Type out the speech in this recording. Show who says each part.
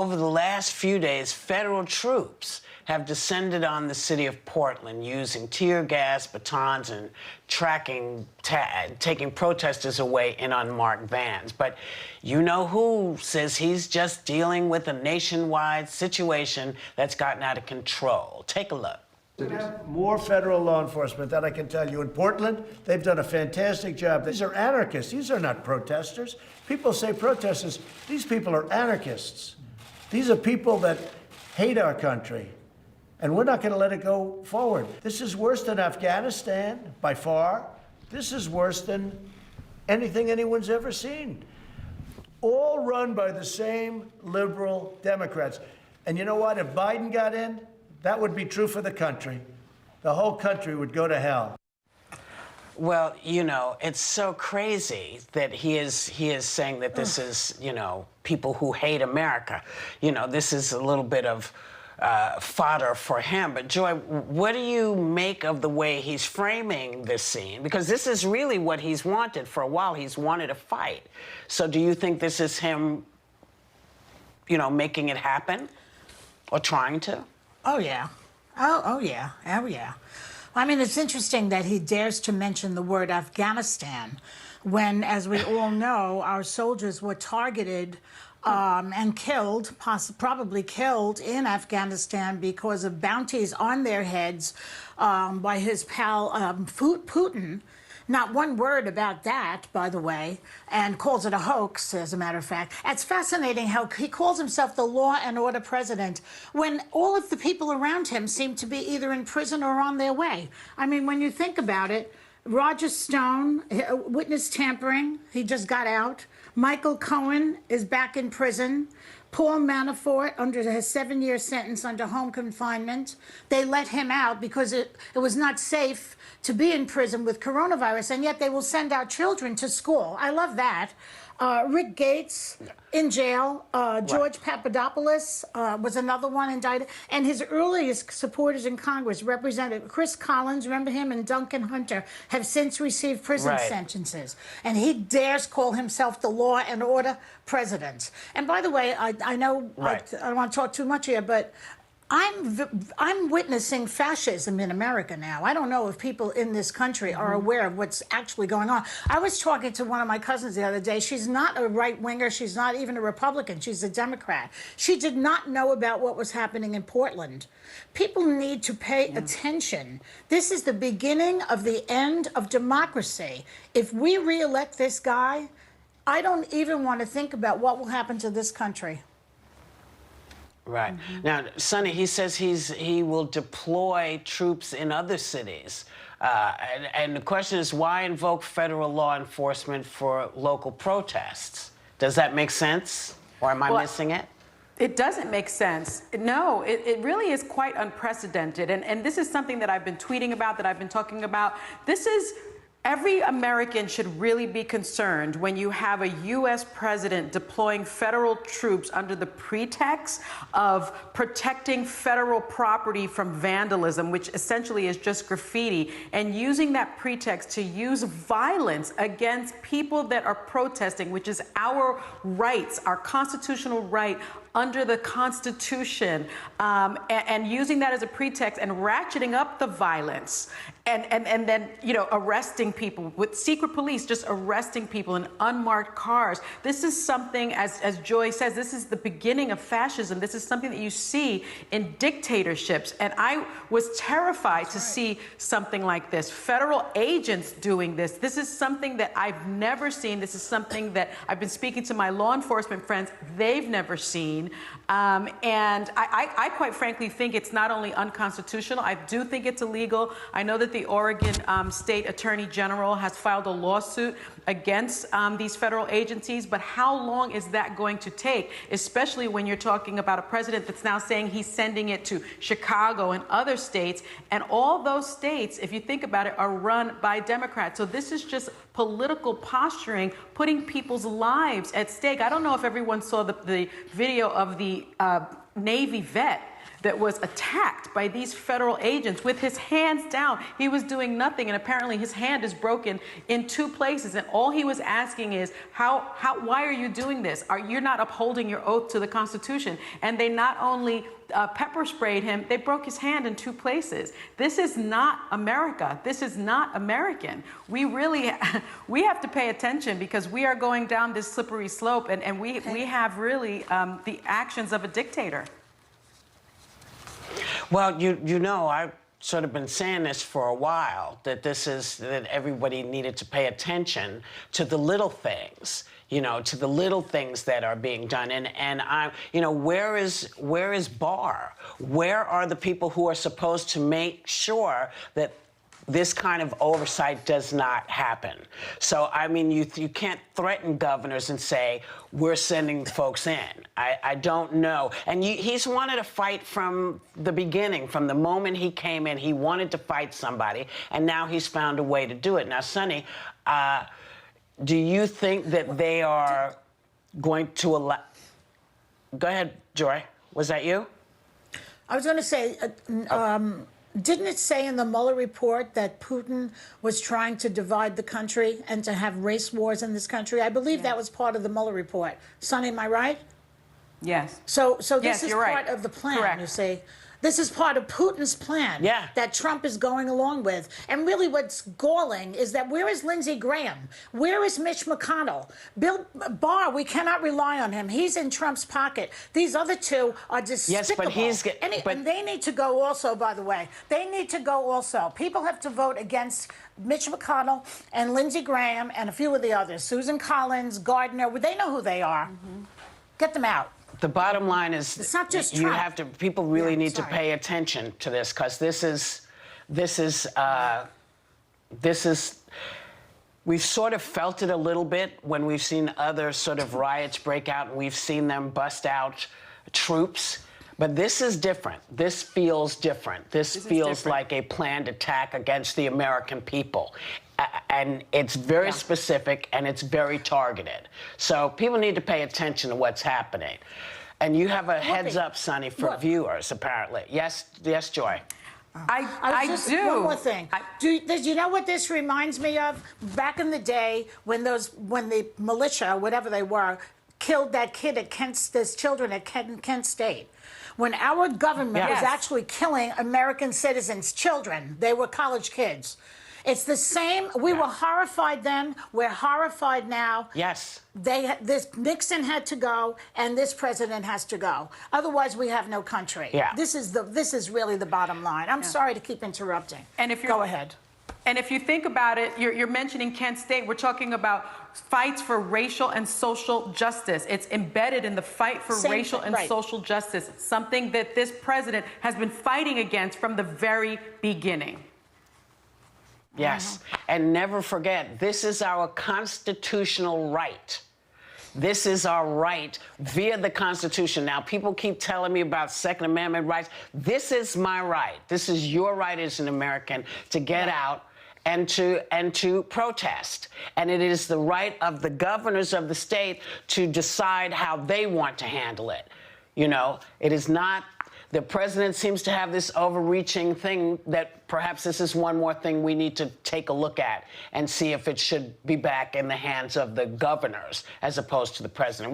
Speaker 1: Over the last few days, federal troops have descended on the city of Portland using tear gas, batons, and taking protesters away in unmarked vans. But you know who says he's just dealing with a nationwide situation that's gotten out of control. Take a look.
Speaker 2: More federal law enforcement, that I can tell you. In Portland, they've done a fantastic job. These are anarchists. These are not protesters. People say protesters. These people are anarchists. These are people that hate our country, and we're not going to let it go forward. This is worse than Afghanistan, by far. This is worse than anything anyone's ever seen. All run by the same liberal Democrats. And you know what? If Biden got in, that would be true for the country. The whole country would go to hell.
Speaker 1: Well, you know, it's so crazy that he is saying that this is, you know, people who hate America. You know, this is a little bit of fodder for him. But Joy, what do you make of the way he's framing this scene? Because this is really what he's wanted for a while. He's wanted a fight. So do you think this is him, you know, making it happen or trying to?
Speaker 3: Oh, yeah. Oh, yeah. Oh, yeah. I mean, it's interesting that he dares to mention the word Afghanistan when, as we all know, our soldiers were targeted and killed, probably killed in Afghanistan because of bounties on their heads by his pal Putin. Not one word about that, by the way, and calls it a hoax, as a matter of fact. It's fascinating how he calls himself the law and order president when all of the people around him seem to be either in prison or on their way. I mean, when you think about it, Roger Stone, witness tampering, he just got out. Michael Cohen is back in prison. Paul Manafort, under his 7-year sentence under home confinement, they let him out because it was not safe to be in prison with coronavirus, and yet they will send our children to school. I love that. Rick Gates in jail. George Papadopoulos was another one indicted. And his earliest supporters in Congress, Representative Chris Collins, remember him, and Duncan Hunter, have since received prison sentences. And he dares call himself the law and order president. And by the way, I know I don't want to talk too much here, but I'm witnessing fascism in America now. I don't know if people in this country are aware of what's actually going on. I was talking to one of my cousins the other day. She's not a right-winger. She's not even a Republican. She's a Democrat. She did not know about what was happening in Portland. People need to pay attention. This is the beginning of the end of democracy. If we re-elect this guy, I don't even want to think about what will happen to this country.
Speaker 1: Right. Now, Sonny, he says he will deploy troops in other cities. And the question is, why invoke federal law enforcement for local protests? Does that make sense? Or am I missing it?
Speaker 4: It doesn't make sense. No, it really is quite unprecedented. And this is something that I've been tweeting about, that I've been talking about. This is... Every American should really be concerned when you have a U.S. president deploying federal troops under the pretext of protecting federal property from vandalism, which essentially is just graffiti, and using that pretext to use violence against people that are protesting, which is our rights, our constitutional right under the Constitution, and using that as a pretext and ratcheting up the violence. And then, you know, arresting people with secret police, just arresting people in unmarked cars. This is something, as Joy says, this is the beginning of fascism. This is something that you see in dictatorships. And I was terrified to see something like this. Federal agents doing this. This is something that I've never seen. This is something that I've been speaking to my law enforcement friends. They've never seen. And I quite frankly think it's not only unconstitutional, I do think it's illegal. I know that the Oregon State Attorney General has filed a lawsuit against these federal agencies, but how long is that going to take, especially when you're talking about a president that's now saying he's sending it to Chicago and other states, and all those states, if you think about it, are run by Democrats. So this is just political posturing, putting people's lives at stake. I don't know if everyone saw the video of the Navy vet that was attacked by these federal agents with his hands down. He was doing nothing, and apparently his hand is broken in 2 places. And all he was asking is, why are you doing this? You're not upholding your oath to the Constitution. And they not only pepper sprayed him, they broke his hand in 2 places. This is not America. This is not American. We really, we have to pay attention, because we are going down this slippery slope, and we have really the actions of a dictator.
Speaker 1: Well, you know, I've sort of been saying this for a while, that that everybody needed to pay attention to the little things, you know, to the little things that are being done. And I'm, you know, where is Barr? Where are the people who are supposed to make sure that this kind of oversight does not happen? So, I mean, you can't threaten governors and say, we're sending folks in. I don't know. And he's wanted to fight from the beginning. From the moment he came in, he wanted to fight somebody, and now he's found a way to do it. Now, Sonny, do you think that they are going to allow... Go ahead, Joy. Was that you?
Speaker 3: I was going to say, didn't it say in the Mueller report that Putin was trying to divide the country and to have race wars in this country? I believe that was part of the Mueller report. Sonny, am I right?
Speaker 4: Yes.
Speaker 3: So this
Speaker 4: Yes,
Speaker 3: is
Speaker 4: you're
Speaker 3: part
Speaker 4: right.
Speaker 3: of the plan,
Speaker 4: Correct.
Speaker 3: you see. This is part of Putin's plan that Trump is going along with. And really what's galling is that where is Lindsey Graham? Where is Mitch McConnell? Bill Barr, we cannot rely on him. He's in Trump's pocket. These other 2 are despicable.
Speaker 1: Yes, but
Speaker 3: and they need to go also, by the way. They need to go also. People have to vote against Mitch McConnell and Lindsey Graham and a few of the others. Susan Collins, Gardner, they know who they are. Get them out.
Speaker 1: The bottom line is,
Speaker 3: it's not just
Speaker 1: you
Speaker 3: Trump.
Speaker 1: have to. People really need to pay attention to this, because this is. We've sort of felt it a little bit when we've seen other sort of riots break out, and we've seen them bust out troops. But this is different. This feels different. This feels like a planned attack against the American people. And it's very specific, and it's very targeted. So people need to pay attention to what's happening. And you have a heads up, Sonny, for viewers, apparently. Yes, Joy.
Speaker 4: I do.
Speaker 3: One more thing. Do you know what this reminds me of? Back in the day when the militia, whatever they were, killed that kid at those children at Kent State. When our government was actually killing American citizens' children, they were college kids. It's the same. We were horrified then. We're horrified now.
Speaker 1: Yes.
Speaker 3: This Nixon had to go, and this president has to go. Otherwise, we have no country.
Speaker 1: Yeah.
Speaker 3: This is really the bottom line. I'm sorry to keep interrupting.
Speaker 4: And if
Speaker 3: go ahead.
Speaker 4: And if you think about it, you're mentioning Kent State. We're talking about fights for racial and social justice. It's embedded in the fight for racial and social justice, something that this president has been fighting against from the very beginning.
Speaker 1: Yes. And never forget, this is our constitutional right. This is our right via the Constitution. Now, people keep telling me about Second Amendment rights. This is my right. This is your right as an American to get out and to protest. And it is the right of the governors of the state to decide how they want to handle it. You know, it is not... The president seems to have this overreaching thing that perhaps this is one more thing we need to take a look at and see if it should be back in the hands of the governors as opposed to the president.